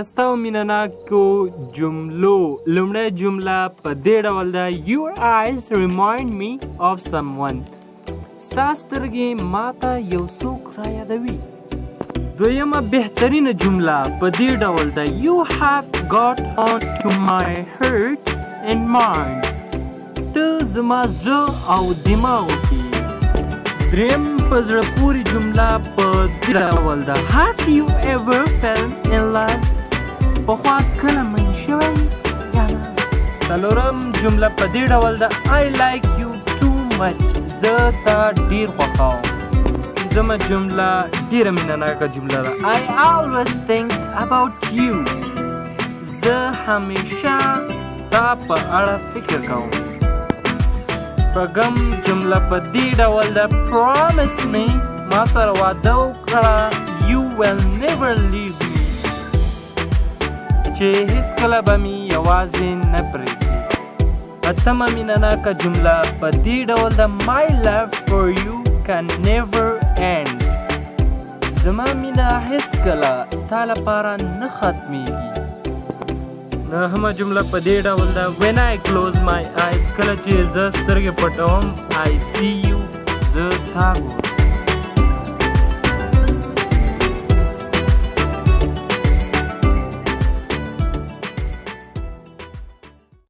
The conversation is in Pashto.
ستاسو مینناکو جملو لومړی جمله په دې ډول ده Your eyes remind me of someone. ستا سترګې ماته یو څوک رایادوي. دویمه بهترینه جمله په دې ډول ده You have got on to my heart and mind. ته زما زړه او دماغ کې. دریم په زړه پورې جمله په دې ډول ده Have you ever felt in love? پخوا کله من شوی یا نه؟ څلورم جمله په دې ډول ده I like you too much. زه تا ډېر خوښوم. پنځمه جمله ډېره مینهناکه جمله ده I always think about you. زه همیشه ستا په اړه فکر کوم. شپږم جمله په دې ډول ده Promise me ما سره وعده وکړه You will never leave me چې هیڅکله به مې یوازې نه پرېږدي. اتمه مینهناکه جمله په دې ډول ده My love for you can never end. زما مینه هیڅکله تا لپاره نه ختمیږي. نهمه جمله په دې ډول ده When I close my eyes کله چې زه سترګې پټوم I see you زه تا ګورم.